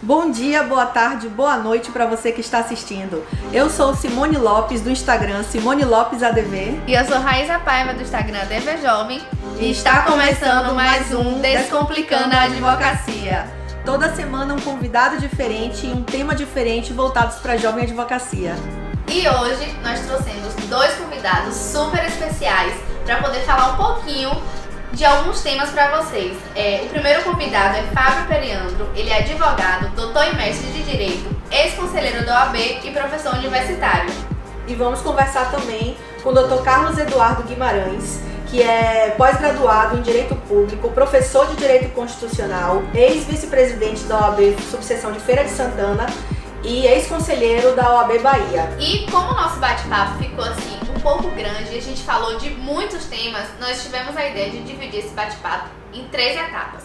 Bom dia, boa tarde, boa noite para você que está assistindo. Eu sou Simone Lopes do Instagram Simone Lopes ADV. E eu sou Raíza Paiva do Instagram ADV Jovem. E está começando mais um Descomplicando a Advocacia. Toda semana um convidado diferente e um tema diferente voltados para a jovem advocacia. E hoje nós trouxemos dois convidados super especiais para poder falar um pouquinho de alguns temas para vocês. O primeiro convidado é Fábio Periandro, ele é advogado, doutor e mestre de Direito, ex-conselheiro da OAB e professor universitário. E vamos conversar também com o Dr. Carlos Eduardo Guimarães, que é pós-graduado em Direito Público, professor de Direito Constitucional, ex-vice-presidente da OAB subseção de Feira de Santana e ex-conselheiro da OAB Bahia. E como o nosso bate-papo ficou assim um pouco grande e a gente falou de muitos temas, nós tivemos a ideia de dividir esse bate-papo em 3 etapas.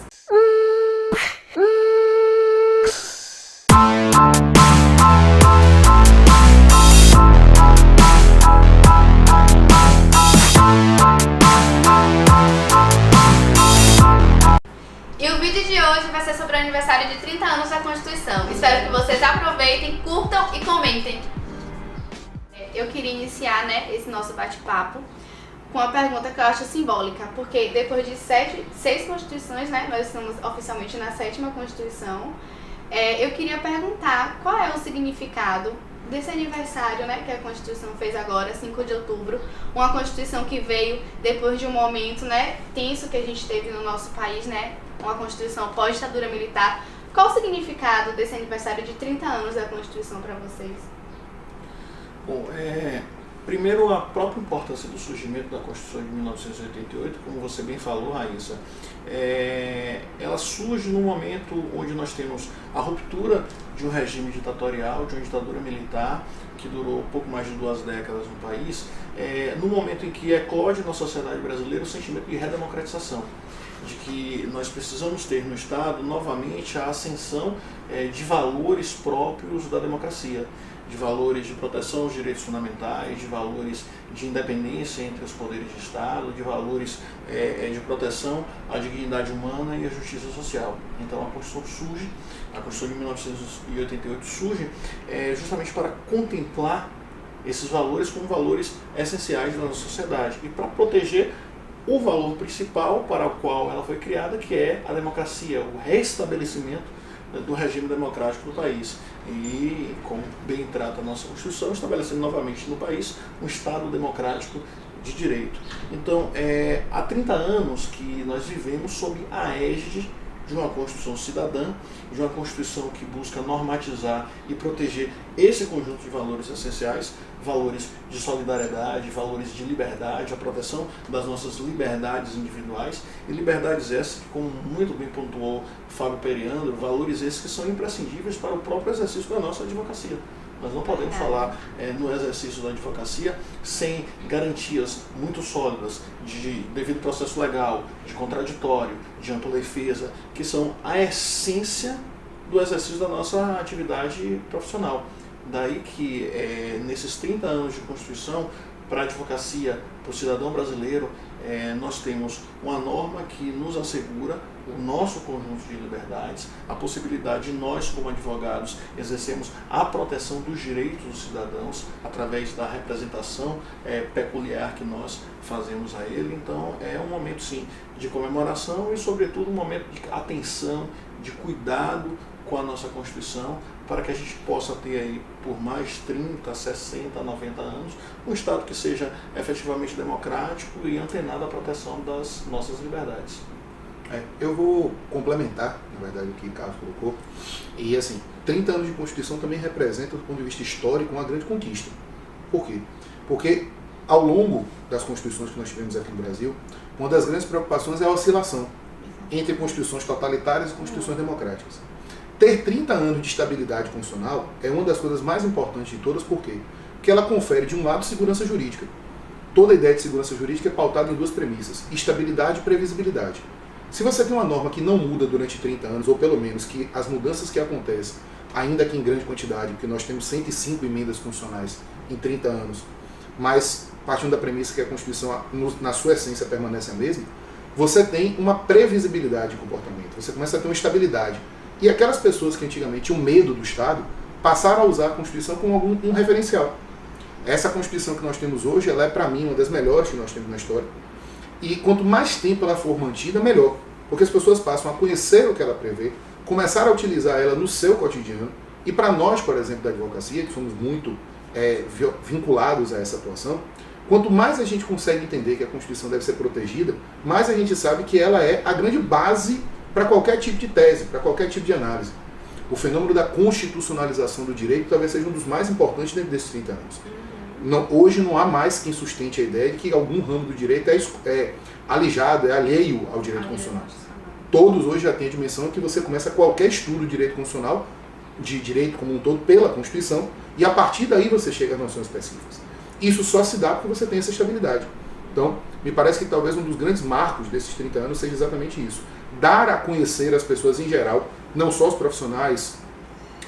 E o vídeo de hoje vai ser sobre o aniversário de 30 anos da Constituição. Espero que vocês aproveitem, curtam e comentem. Eu queria iniciar, esse nosso bate-papo com uma pergunta que eu acho simbólica, porque depois de 6 constituições, nós estamos oficialmente na 7ª Constituição, eu queria perguntar qual é o significado desse aniversário, que a Constituição fez agora, 5 de outubro, uma Constituição que veio depois de um momento, tenso que a gente teve no nosso país, uma Constituição pós-ditadura militar. Qual o significado desse aniversário de 30 anos da Constituição para vocês? Bom, primeiro a própria importância do surgimento da Constituição de 1988, como você bem falou, Raíssa, ela surge num momento onde nós temos a ruptura de um regime ditatorial, de uma ditadura militar, que durou pouco mais de 2 décadas no país, no momento em que eclode na sociedade brasileira o sentimento de redemocratização, de que nós precisamos ter no Estado novamente a ascensão de valores próprios da democracia, de valores de proteção aos direitos fundamentais, de valores de independência entre os poderes de Estado, de valores de proteção à dignidade humana e à justiça social. Então a Constituição surge, a Constituição de 1988 surge justamente para contemplar esses valores como valores essenciais da nossa sociedade e para proteger o valor principal para o qual ela foi criada, que é a democracia, o restabelecimento do regime democrático do país. E, como bem trata a nossa Constituição, estabelecendo novamente no país um Estado democrático de direito. Então, há 30 anos que nós vivemos sob a égide de uma Constituição cidadã, de uma Constituição que busca normatizar e proteger esse conjunto de valores essenciais, valores de solidariedade, valores de liberdade, a proteção das nossas liberdades individuais, e liberdades essas que, como muito bem pontuou Fábio Periandro, valores esses que são imprescindíveis para o próprio exercício da nossa advocacia. Nós não podemos falar no exercício da advocacia sem garantias muito sólidas de devido processo legal, de contraditório, de ampla defesa, que são a essência do exercício da nossa atividade profissional. Daí que nesses 30 anos de Constituição, para a advocacia, para o cidadão brasileiro, nós temos uma norma que nos assegura o nosso conjunto de liberdades, a possibilidade de nós, como advogados, exercermos a proteção dos direitos dos cidadãos através da representação peculiar que nós fazemos a ele. Então é um momento, sim, de comemoração e, sobretudo, um momento de atenção, de cuidado com a nossa Constituição, para que a gente possa ter aí por mais 30, 60, 90 anos um Estado que seja efetivamente democrático e antenado à proteção das nossas liberdades. Eu vou complementar, na verdade, o que o Carlos colocou. E assim, 30 anos de Constituição também representa, do ponto de vista histórico, uma grande conquista. Por quê? Porque ao longo das constituições que nós tivemos aqui no Brasil, uma das grandes preocupações é a oscilação entre constituições totalitárias e constituições democráticas. Ter 30 anos de estabilidade constitucional é uma das coisas mais importantes de todas. Por quê? Porque ela confere, de um lado, segurança jurídica. Toda a ideia de segurança jurídica é pautada em 2 premissas: estabilidade e previsibilidade. Se você tem uma norma que não muda durante 30 anos, ou pelo menos que as mudanças que acontecem, ainda que em grande quantidade, porque nós temos 105 emendas constitucionais em 30 anos, mas partindo da premissa que a Constituição, na sua essência, permanece a mesma, você tem uma previsibilidade de comportamento, você começa a ter uma estabilidade. E aquelas pessoas que antigamente tinham medo do Estado passaram a usar a Constituição como um referencial. Essa Constituição que nós temos hoje, ela é para mim uma das melhores que nós temos na história. E quanto mais tempo ela for mantida, melhor. Porque as pessoas passam a conhecer o que ela prevê, começar a utilizar ela no seu cotidiano. E para nós, por exemplo, da advocacia, que somos muito vinculados a essa atuação, quanto mais a gente consegue entender que a Constituição deve ser protegida, mais a gente sabe que ela é a grande base para qualquer tipo de tese, para qualquer tipo de análise. O fenômeno da constitucionalização do direito talvez seja um dos mais importantes dentro desses 30 anos. Hoje não há mais quem sustente a ideia de que algum ramo do direito é alijado, é alheio ao direito constitucional. Todos hoje já têm a dimensão que você começa qualquer estudo de direito constitucional, de direito como um todo, pela Constituição, e a partir daí você chega às noções específicas. Isso só se dá porque você tem essa estabilidade. Então, me parece que talvez um dos grandes marcos desses 30 anos seja exatamente isso. Dar a conhecer às pessoas em geral, não só aos profissionais,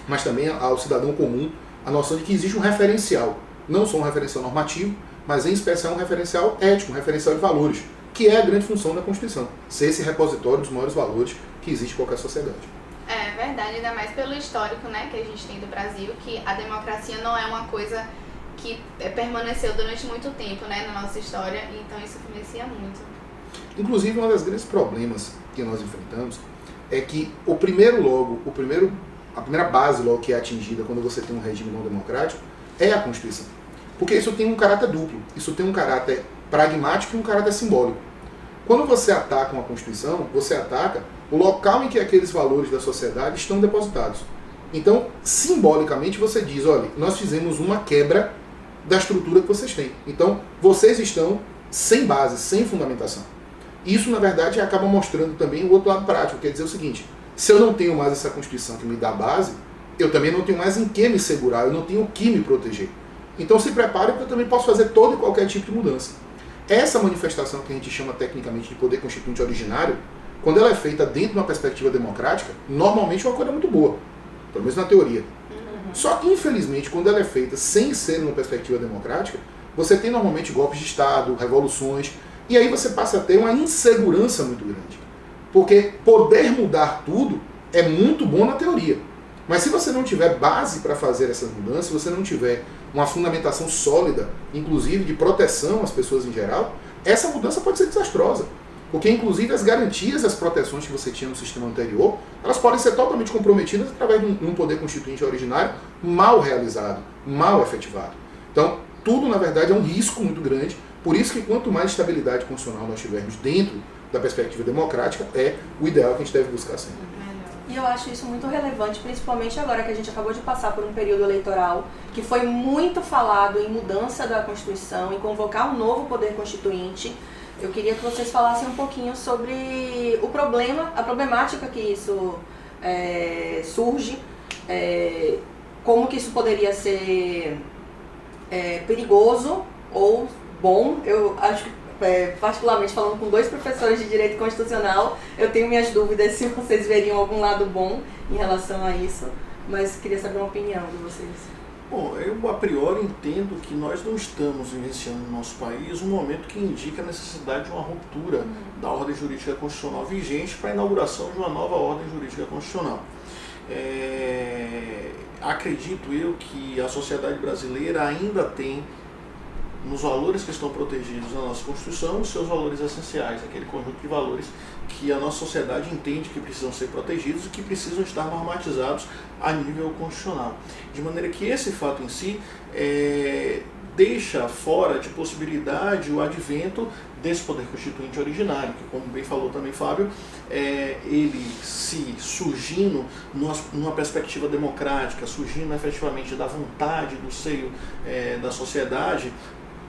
mas também ao cidadão comum, a noção de que existe um referencial. Não só um referencial normativo, mas em especial um referencial ético, um referencial de valores, que é a grande função da Constituição. Ser esse repositório dos maiores valores que existe em qualquer sociedade. É verdade, ainda mais pelo histórico, né, que a gente tem do Brasil, que a democracia não é uma coisa que permaneceu durante muito tempo, né, na nossa história, então isso influencia muito. Inclusive, um dos grandes problemas que nós enfrentamos é que a primeira base logo que é atingida quando você tem um regime não democrático é a Constituição. Porque isso tem um caráter duplo, isso tem um caráter pragmático e um caráter simbólico. Quando você ataca uma Constituição, você ataca o local em que aqueles valores da sociedade estão depositados. Então, simbolicamente, você diz, olha, nós fizemos uma quebra da estrutura que vocês têm. Então, vocês estão sem base, sem fundamentação. Isso, na verdade, acaba mostrando também o outro lado prático, quer dizer o seguinte, se eu não tenho mais essa Constituição que me dá base, eu também não tenho mais em que me segurar, eu não tenho o que me proteger. Então se prepare porque eu também posso fazer todo e qualquer tipo de mudança. Essa manifestação que a gente chama tecnicamente de poder constituinte originário, quando ela é feita dentro de uma perspectiva democrática, normalmente é uma coisa muito boa, pelo menos na teoria. Só que, infelizmente, quando ela é feita sem ser uma perspectiva democrática, você tem normalmente golpes de Estado, revoluções, e aí você passa a ter uma insegurança muito grande. Porque poder mudar tudo é muito bom na teoria. Mas se você não tiver base para fazer essas mudanças, se você não tiver uma fundamentação sólida, inclusive de proteção às pessoas em geral, essa mudança pode ser desastrosa. Porque, inclusive, as garantias, as proteções que você tinha no sistema anterior, elas podem ser totalmente comprometidas através de um poder constituinte originário mal realizado, mal efetivado. Então, tudo, na verdade, é um risco muito grande. Por isso que quanto mais estabilidade constitucional nós tivermos dentro da perspectiva democrática, é o ideal que a gente deve buscar sempre. E eu acho isso muito relevante, principalmente agora que a gente acabou de passar por um período eleitoral que foi muito falado em mudança da Constituição, em convocar um novo poder constituinte. Eu queria que vocês falassem um pouquinho sobre o problema, a problemática que isso surge, como que isso poderia ser perigoso ou bom. Eu acho que, particularmente falando com 2 professores de Direito Constitucional, eu tenho minhas dúvidas se vocês veriam algum lado bom em relação a isso, mas queria saber uma opinião de vocês. Bom, eu a priori entendo que nós não estamos vivenciando no nosso país um momento que indica a necessidade de uma ruptura da ordem jurídica constitucional vigente para a inauguração de uma nova ordem jurídica constitucional. Acredito eu que a sociedade brasileira ainda tem, nos valores que estão protegidos na nossa Constituição, os seus valores essenciais, aquele conjunto de valores que a nossa sociedade entende que precisam ser protegidos e que precisam estar normatizados a nível constitucional. De maneira que esse fato em si deixa fora de possibilidade o advento desse poder constituinte originário, que, como bem falou também Fábio, ele se surgindo numa perspectiva democrática, surgindo efetivamente da vontade do seio da sociedade,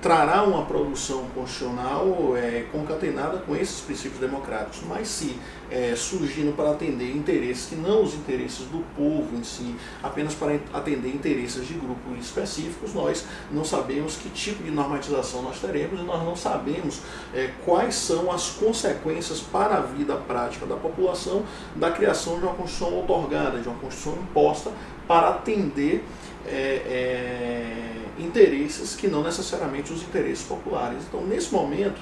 trará uma produção constitucional concatenada com esses princípios democráticos, mas se surgindo para atender interesses que não os interesses do povo em si, apenas para atender interesses de grupos específicos, nós não sabemos que tipo de normatização nós teremos e nós não sabemos quais são as consequências para a vida prática da população da criação de uma Constituição outorgada, de uma Constituição imposta para atender interesses que não necessariamente os interesses populares. Então, nesse momento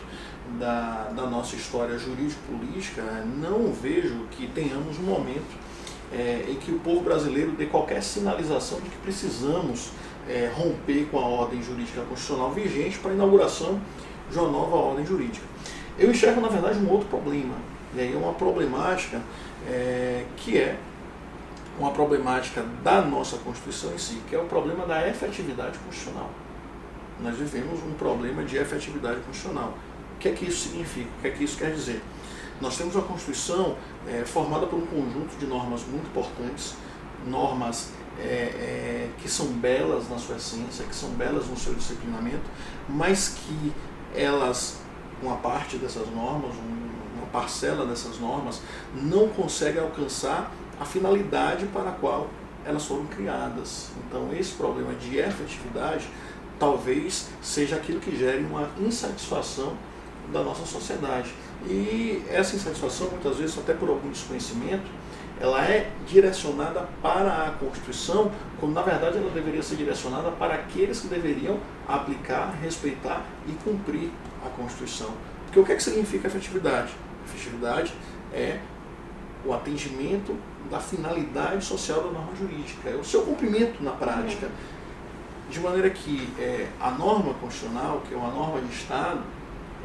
da nossa história jurídico-política, não vejo que tenhamos um momento em que o povo brasileiro dê qualquer sinalização de que precisamos romper com a ordem jurídica constitucional vigente para a inauguração de uma nova ordem jurídica. Eu enxergo, na verdade, um outro problema, e aí uma problemática que é uma problemática da nossa Constituição em si, que é o problema da efetividade constitucional. Nós vivemos um problema de efetividade constitucional. O que é que isso significa? O que é que isso quer dizer? Nós temos uma Constituição formada por um conjunto de normas muito importantes, normas que são belas na sua essência, que são belas no seu disciplinamento, mas que elas, uma parte dessas normas, uma parcela dessas normas, não consegue alcançar a finalidade para a qual elas foram criadas. Então, esse problema de efetividade talvez seja aquilo que gere uma insatisfação da nossa sociedade. E essa insatisfação, muitas vezes, até por algum desconhecimento, ela é direcionada para a Constituição, quando na verdade ela deveria ser direcionada para aqueles que deveriam aplicar, respeitar e cumprir a Constituição. Porque o que é que significa efetividade? Efetividade é o atendimento da finalidade social da norma jurídica, é o seu cumprimento na prática. De maneira que a norma constitucional, que é uma norma de Estado,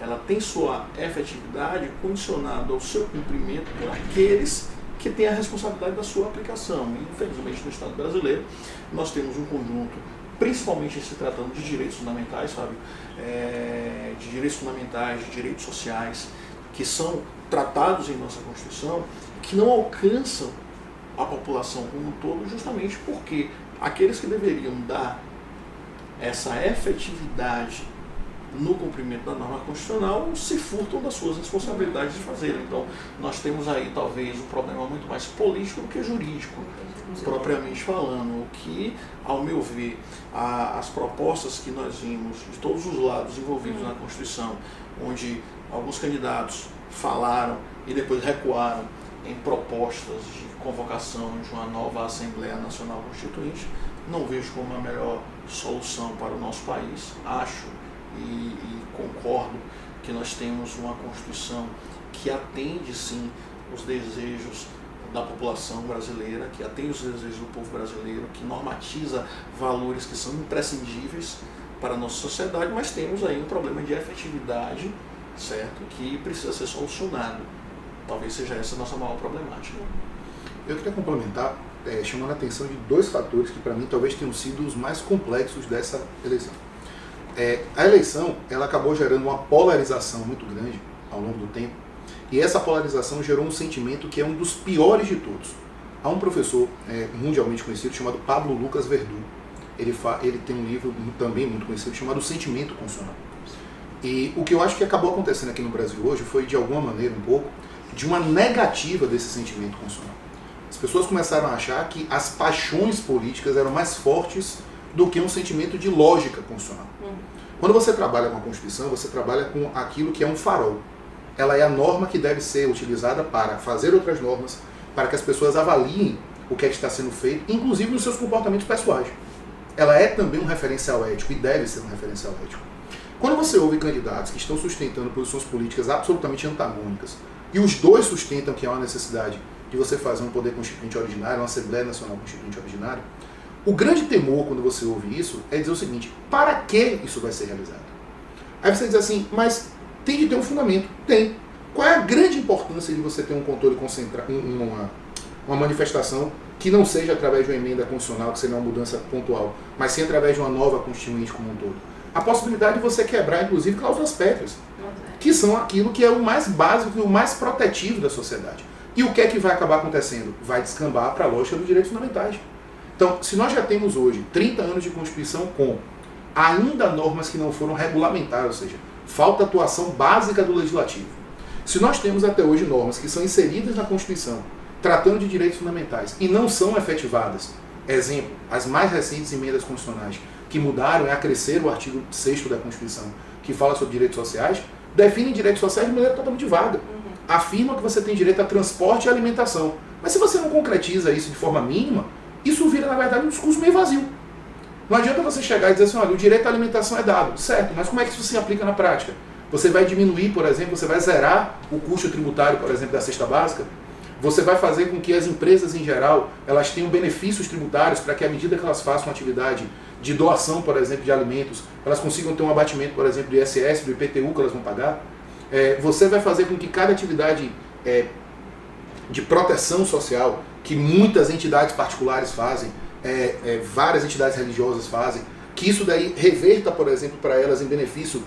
ela tem sua efetividade condicionada ao seu cumprimento por aqueles que têm a responsabilidade da sua aplicação. E, infelizmente, no Estado brasileiro, nós temos um conjunto, principalmente se tratando de direitos fundamentais, Fábio, de direitos fundamentais, de direitos sociais, que são tratados em nossa Constituição, que não alcançam a população como um todo, justamente porque aqueles que deveriam dar essa efetividade no cumprimento da norma constitucional se furtam das suas responsabilidades de fazê-lo. Então, nós temos aí talvez um problema muito mais político do que jurídico, propriamente falando, o que, ao meu ver, as propostas que nós vimos de todos os lados envolvidos na Constituição, onde alguns candidatos falaram e depois recuaram em propostas de convocação de uma nova Assembleia Nacional Constituinte, não vejo como a melhor solução para o nosso país. Acho e concordo que nós temos uma Constituição que atende sim os desejos da população brasileira, que atende os desejos do povo brasileiro, que normatiza valores que são imprescindíveis para a nossa sociedade, mas temos aí um problema de efetividade, certo, que precisa ser solucionado. Talvez seja essa a nossa maior problemática. Eu queria complementar, chamando a atenção de dois fatores que para mim talvez tenham sido os mais complexos dessa eleição. A eleição, ela acabou gerando uma polarização muito grande ao longo do tempo, e essa polarização gerou um sentimento que é um dos piores de todos. Há um professor mundialmente conhecido chamado Pablo Lucas Verdú. Ele tem um livro também muito conhecido chamado Sentimento Constitucional. E o que eu acho que acabou acontecendo aqui no Brasil hoje foi, de alguma maneira, um pouco, de uma negativa desse sentimento constitucional. As pessoas começaram a achar que as paixões políticas eram mais fortes do que um sentimento de lógica constitucional. Quando você trabalha com a Constituição, você trabalha com aquilo que é um farol. Ela é a norma que deve ser utilizada para fazer outras normas, para que as pessoas avaliem o que é que está sendo feito, inclusive nos seus comportamentos pessoais. Ela é também um referencial ético e deve ser um referencial ético. Quando você ouve candidatos que estão sustentando posições políticas absolutamente antagônicas, e os dois sustentam que há uma necessidade de você fazer um poder constituinte originário, uma Assembleia Nacional Constituinte originária, o grande temor quando você ouve isso é dizer o seguinte: para que isso vai ser realizado? Aí você diz assim, mas tem de ter um fundamento. Tem. Qual é a grande importância de você ter um controle concentrado, uma manifestação que não seja através de uma emenda constitucional, que seja uma mudança pontual, mas sim através de uma nova constituinte como um todo? A possibilidade de você quebrar, inclusive, cláusulas pétreas, que são aquilo que é o mais básico e o mais protetivo da sociedade. E o que é que vai acabar acontecendo? Vai descambar para a lógica dos direitos fundamentais. Então, se nós já temos hoje 30 anos de Constituição com ainda normas que não foram regulamentadas, ou seja, falta atuação básica do Legislativo. Se nós temos até hoje normas que são inseridas na Constituição, tratando de direitos fundamentais, e não são efetivadas, exemplo, as mais recentes emendas constitucionais, que mudaram e acresceram o artigo 6º da Constituição, que fala sobre direitos sociais, definem direitos sociais de maneira totalmente vaga. Afirma que você tem direito a transporte e alimentação. Mas se você não concretiza isso de forma mínima, isso vira, na verdade, um discurso meio vazio. Não adianta você chegar e dizer assim, olha, o direito à alimentação é dado. Certo, mas como é que isso se aplica na prática? Você vai diminuir, por exemplo, você vai zerar o custo tributário, por exemplo, da cesta básica? Você vai fazer com que as empresas em geral, elas tenham benefícios tributários para que à medida que elas façam atividade de doação, por exemplo, de alimentos, elas consigam ter um abatimento, por exemplo, do ISS, do IPTU que elas vão pagar. Você vai fazer com que cada atividade de proteção social, que muitas entidades particulares fazem, várias entidades religiosas fazem, que isso daí reverta, por exemplo, para elas em benefício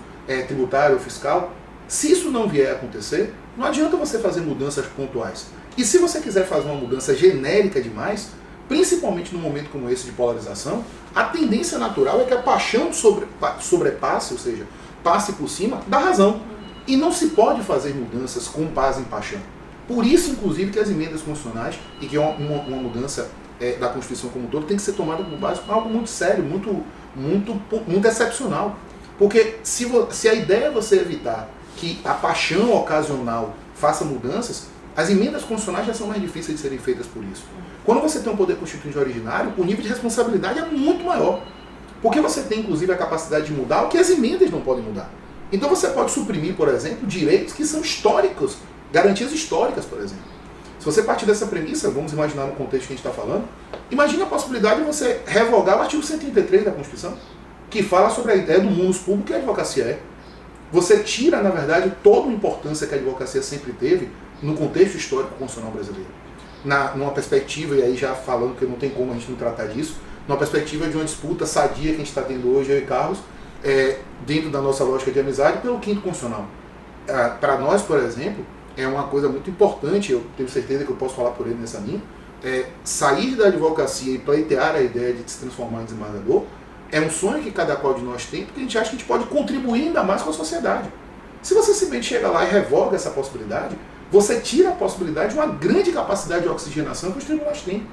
tributário ou fiscal. Se isso não vier a acontecer, não adianta você fazer mudanças pontuais. E se você quiser fazer uma mudança genérica demais, principalmente num momento como esse de polarização, a tendência natural é que a paixão sobrepasse, ou seja, passe por cima da razão. E não se pode fazer mudanças com base em paixão. Por isso, inclusive, que as emendas constitucionais, e que uma mudança da Constituição como um todo, tem que ser tomada como base com algo muito sério, muito excepcional. Porque se a ideia é você evitar que a paixão ocasional faça mudanças, as emendas constitucionais já são mais difíceis de serem feitas por isso. Quando você tem um poder constituinte originário, o nível de responsabilidade é muito maior. Porque você tem, inclusive, a capacidade de mudar o que as emendas não podem mudar. Então você pode suprimir, por exemplo, direitos que são históricos, garantias históricas, por exemplo. Se você partir dessa premissa, vamos imaginar no contexto que a gente está falando, imagine a possibilidade de você revogar o artigo 133 da Constituição, que fala sobre a ideia do munus público que a advocacia é. Você tira, na verdade, toda a importância que a advocacia sempre teve no contexto histórico constitucional brasileiro. Numa perspectiva, e aí já falando que não tem como a gente não tratar disso, numa perspectiva de uma disputa sadia que a gente está tendo hoje, eu e Carlos, dentro da nossa lógica de amizade, pelo quinto constitucional. Para nós, por exemplo, é uma coisa muito importante, eu tenho certeza que eu posso falar por ele nessa linha, sair da advocacia e pleitear a ideia de se transformar em desembargador é um sonho que cada qual de nós tem, porque a gente acha que a gente pode contribuir ainda mais com a sociedade. Se você simplesmente chega lá e revoga essa possibilidade, você tira a possibilidade de uma grande capacidade de oxigenação que os tribunais têm.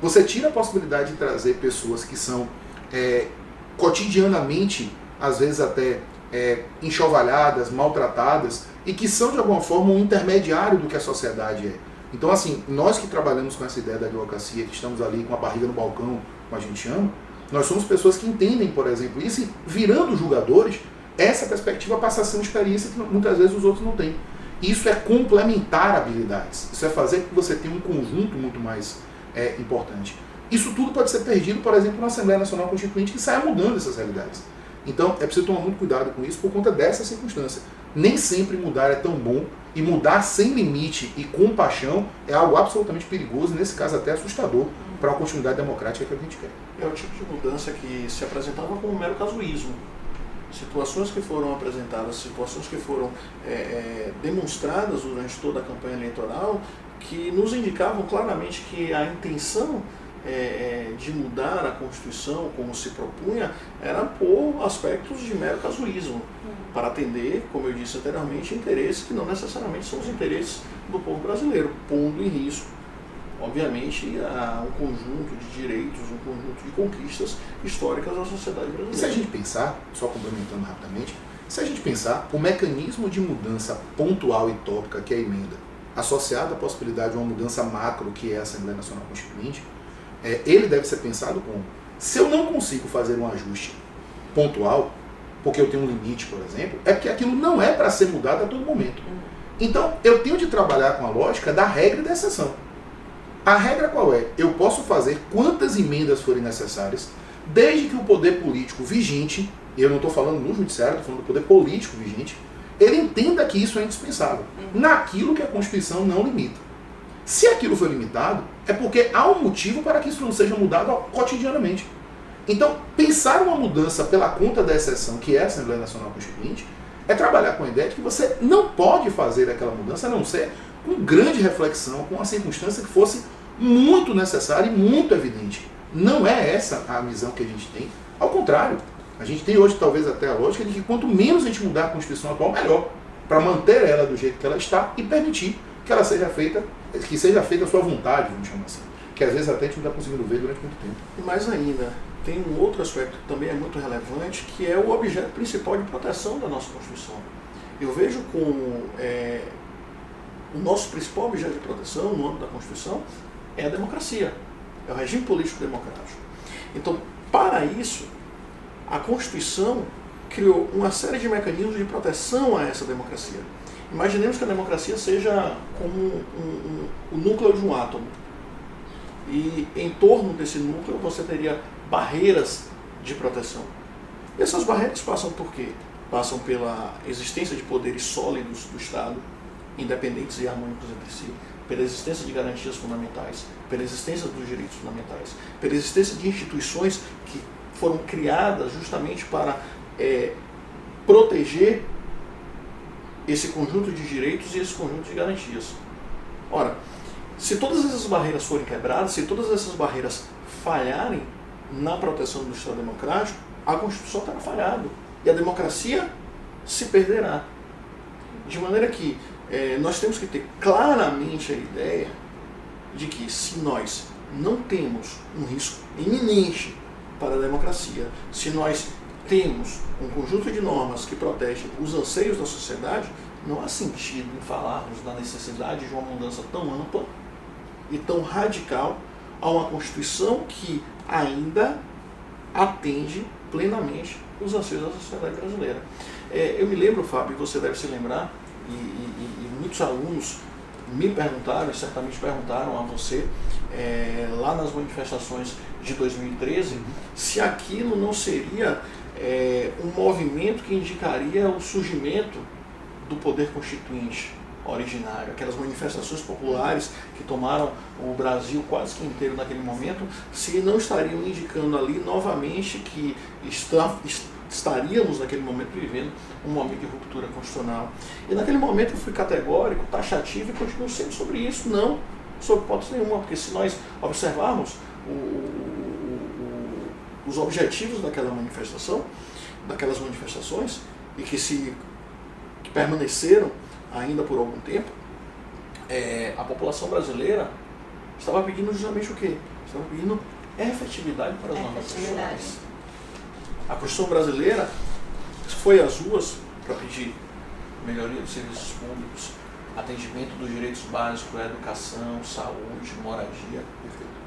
Você tira a possibilidade de trazer pessoas que são cotidianamente, às vezes até enxovalhadas, maltratadas, e que são de alguma forma um intermediário do que a sociedade é. Então, assim, nós que trabalhamos com essa ideia da advocacia, que estamos ali com a barriga no balcão, como a gente chama, nós somos pessoas que entendem, por exemplo, isso, e virando julgadores, essa perspectiva passa a ser uma experiência que muitas vezes os outros não têm. Isso é complementar habilidades, isso é fazer com que você tenha um conjunto muito mais importante. Isso tudo pode ser perdido, por exemplo, na Assembleia Nacional Constituinte, que saia mudando essas realidades. Então, é preciso tomar muito cuidado com isso por conta dessa circunstância. Nem sempre mudar é tão bom, e mudar sem limite e com paixão é algo absolutamente perigoso, nesse caso até assustador, para uma continuidade democrática que a gente quer. É o tipo de mudança que se apresentava como um mero casuísmo. Situações que foram apresentadas, situações que foram demonstradas durante toda a campanha eleitoral, que nos indicavam claramente que a intenção de mudar a Constituição, como se propunha, era por aspectos de mero casuísmo, para atender, como eu disse anteriormente, interesses que não necessariamente são os interesses do povo brasileiro, pondo em risco, obviamente, um conjunto de direitos, um conjunto de conquistas históricas da sociedade brasileira. E se a gente pensar, só complementando rapidamente, se a gente pensar, o mecanismo de mudança pontual e tópica, que é a emenda, associado à possibilidade de uma mudança macro, que é a Assembleia Nacional Constituinte, ele deve ser pensado como, se eu não consigo fazer um ajuste pontual, porque eu tenho um limite, por exemplo, é porque aquilo não é para ser mudado a todo momento. Então, eu tenho de trabalhar com a lógica da regra e da exceção. A regra qual é? Eu posso fazer quantas emendas forem necessárias, desde que o poder político vigente, e eu não estou falando no judiciário, estou falando do poder político vigente, ele entenda que isso é indispensável, naquilo que a Constituição não limita. Se aquilo foi limitado, é porque há um motivo para que isso não seja mudado cotidianamente. Então, pensar uma mudança pela conta da exceção, que é a Assembleia Nacional Constituinte, é trabalhar com a ideia de que você não pode fazer aquela mudança, a não ser com grande reflexão, com uma circunstância que fosse muito necessária e muito evidente. Não é essa a visão que a gente tem. Ao contrário, a gente tem hoje talvez até a lógica de que quanto menos a gente mudar a Constituição atual, melhor, para manter ela do jeito que ela está e permitir que ela seja feita, que seja feita a sua vontade, vamos chamar assim, que às vezes até a gente não está conseguindo ver durante muito tempo. E mais ainda, tem um outro aspecto que também é muito relevante, que é o objeto principal de proteção da nossa Constituição. Eu vejo como o nosso principal objeto de proteção no âmbito da Constituição é a democracia, é o regime político democrático. Então, para isso, a Constituição criou uma série de mecanismos de proteção a essa democracia. Imaginemos que a democracia seja como o núcleo de um átomo. E em torno desse núcleo você teria barreiras de proteção. E essas barreiras passam por quê? Passam pela existência de poderes sólidos do Estado, independentes e harmônicos entre si, pela existência de garantias fundamentais, pela existência dos direitos fundamentais, pela existência de instituições que foram criadas justamente para proteger esse conjunto de direitos e esse conjunto de garantias. Ora, se todas essas barreiras forem quebradas, se todas essas barreiras falharem na proteção do Estado democrático, a Constituição terá falhado e a democracia se perderá. De maneira que nós temos que ter claramente a ideia de que se nós não temos um risco iminente para a democracia, se nós temos um conjunto de normas que protegem os anseios da sociedade, não há sentido em falarmos da necessidade de uma mudança tão ampla e tão radical a uma Constituição que ainda atende plenamente os anseios da sociedade brasileira. Eu me lembro, Fábio, você deve se lembrar, e muitos alunos me perguntaram, e certamente perguntaram a você, lá nas manifestações de 2013, se aquilo não seria um movimento que indicaria o surgimento do poder constituinte originário, aquelas manifestações populares que tomaram o Brasil quase que inteiro naquele momento, se não estariam indicando ali novamente que estaríamos naquele momento vivendo um momento de ruptura constitucional. E naquele momento eu fui categórico, taxativo e continuo sendo sobre isso, não sob hipótese nenhuma, porque se nós observarmos os objetivos daquela manifestação, daquelas manifestações, e que permaneceram ainda por algum tempo, a população brasileira estava pedindo justamente o quê? Estava pedindo efetividade para as normas constitucionais. A Constituição brasileira foi às ruas para pedir melhoria dos serviços públicos, atendimento dos direitos básicos, educação, saúde, moradia.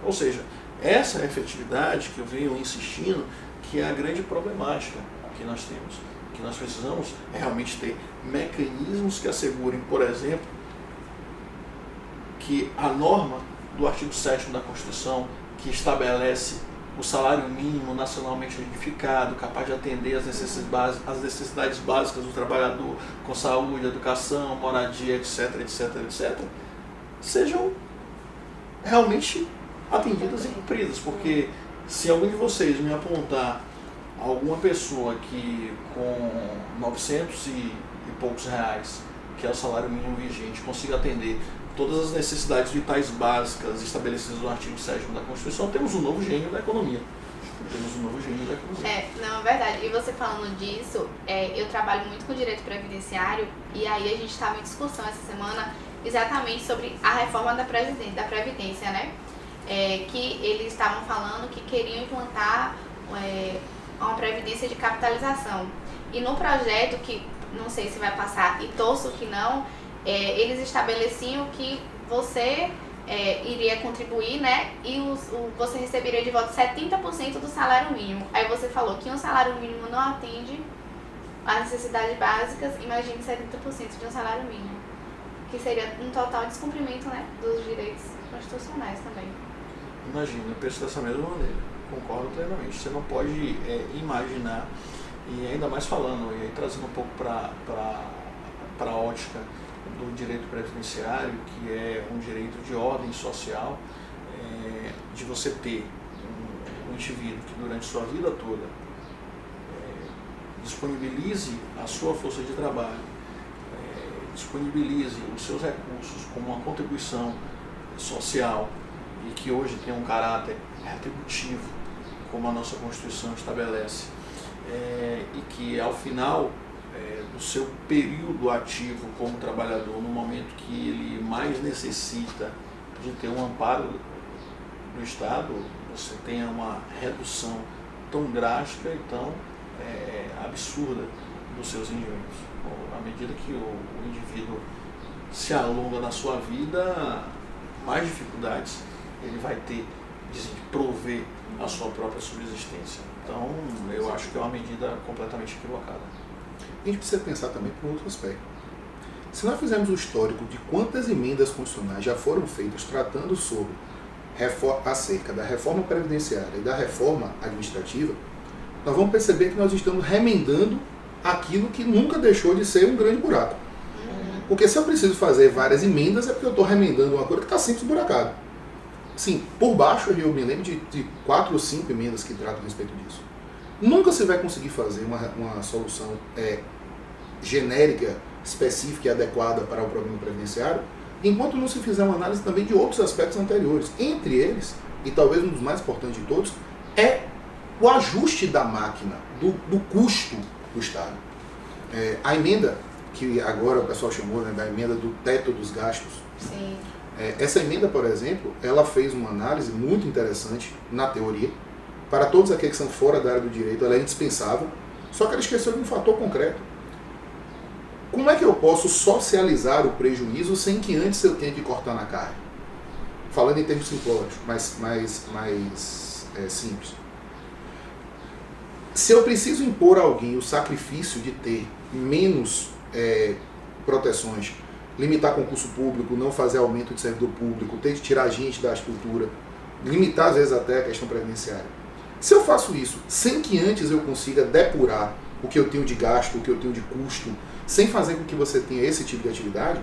Ou seja, essa efetividade que eu venho insistindo, que é a grande problemática que nós temos, que nós precisamos realmente ter mecanismos que assegurem, por exemplo, que a norma do artigo 7º da Constituição, que estabelece o salário mínimo nacionalmente unificado, capaz de atender as necessidades básicas do trabalhador, com saúde, educação, moradia, etc, etc, etc, sejam realmente atendidas e cumpridas, porque se algum de vocês me apontar alguma pessoa que com 900 e poucos reais, que é o salário mínimo vigente, consiga atender todas as necessidades vitais básicas estabelecidas no artigo 7º da Constituição, temos um novo gênio da economia. Não, é verdade. E você falando disso, eu trabalho muito com direito previdenciário, e aí a gente estava em discussão essa semana exatamente sobre a reforma da Previdência, né? Que eles estavam falando que queriam implantar uma previdência de capitalização. E no projeto, que não sei se vai passar e torço que não, eles estabeleciam que você iria contribuir, né, e você receberia de volta 70% do salário mínimo. Aí você falou que um salário mínimo não atende às necessidades básicas, imagine 70% de um salário mínimo, que seria um total descumprimento, né, dos direitos constitucionais também. Imagina, eu penso dessa mesma maneira, concordo plenamente. Você não pode imaginar, e ainda mais falando, e aí trazendo um pouco para a ótica do direito previdenciário, que é um direito de ordem social, de você ter um indivíduo que durante sua vida toda disponibilize a sua força de trabalho, disponibilize os seus recursos como uma contribuição social e que hoje tem um caráter retributivo, como a nossa Constituição estabelece, e que ao final do seu período ativo como trabalhador, no momento que ele mais necessita de ter um amparo do Estado, você tenha uma redução tão drástica e tão absurda dos seus rendimentos. À medida que o indivíduo se alonga na sua vida, mais dificuldades ele vai ter de prover a sua própria subsistência. Então, eu acho que é uma medida completamente equivocada. A gente precisa pensar também por outro aspecto. Se nós fizermos o histórico de quantas emendas constitucionais já foram feitas tratando sobre acerca da reforma previdenciária e da reforma administrativa, nós vamos perceber que nós estamos remendando aquilo que nunca deixou de ser um grande buraco. Porque se eu preciso fazer várias emendas, é porque eu estou remendando uma coisa que está sempre esburacada. Sim, por baixo eu me lembro de 4 ou 5 emendas que tratam a respeito disso. Nunca se vai conseguir fazer uma solução genérica, específica e adequada para o problema previdenciário, enquanto não se fizer uma análise também de outros aspectos anteriores. Entre eles, e talvez um dos mais importantes de todos, é o ajuste da máquina, do custo do Estado. A emenda, que agora o pessoal chamou, né, da emenda do teto dos gastos, Sim. Essa emenda, por exemplo, ela fez uma análise muito interessante na teoria. Para todos aqueles que são fora da área do direito, ela é indispensável, só que ela esqueceu de um fator concreto. Como é que eu posso socializar o prejuízo sem que antes eu tenha que cortar na carne? Falando em termos simplórios, mais simples. Se eu preciso impor a alguém o sacrifício de ter menos proteções, limitar concurso público, não fazer aumento de servidor público, ter que tirar gente da estrutura, limitar às vezes até a questão previdenciária. Se eu faço isso sem que antes eu consiga depurar o que eu tenho de gasto, o que eu tenho de custo, sem fazer com que você tenha esse tipo de atividade,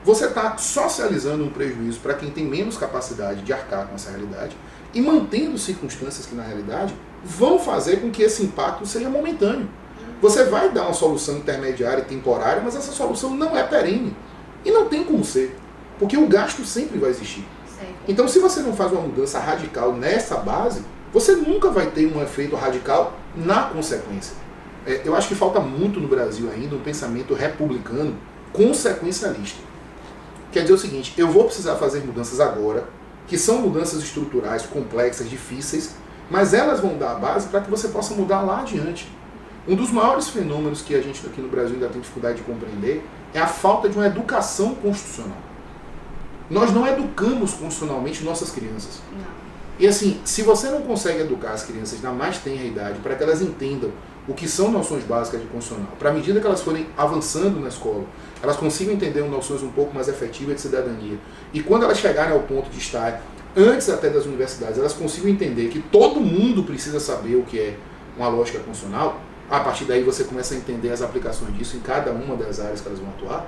você está socializando um prejuízo para quem tem menos capacidade de arcar com essa realidade e mantendo circunstâncias que na realidade vão fazer com que esse impacto seja momentâneo. Você vai dar uma solução intermediária e temporária, mas essa solução não é perene. E não tem como ser, porque o gasto sempre vai existir. Sempre. Então, se você não faz uma mudança radical nessa base, você nunca vai ter um efeito radical na consequência. Eu acho que falta muito no Brasil ainda um pensamento republicano consequencialista. Quer dizer o seguinte, eu vou precisar fazer mudanças agora, que são mudanças estruturais, complexas, difíceis, mas elas vão dar a base para que você possa mudar lá adiante. Um dos maiores fenômenos que a gente aqui no Brasil ainda tem dificuldade de compreender é a falta de uma educação constitucional. Nós não educamos constitucionalmente nossas crianças. Não. E assim, se você não consegue educar as crianças na mais tenra idade para que elas entendam o que são noções básicas de constitucional, para a medida que elas forem avançando na escola, elas consigam entender noções um pouco mais efetivas de cidadania, e quando elas chegarem ao ponto de estar, antes até das universidades, elas consigam entender que todo mundo precisa saber o que é uma lógica constitucional, a partir daí você começa a entender as aplicações disso em cada uma das áreas que elas vão atuar,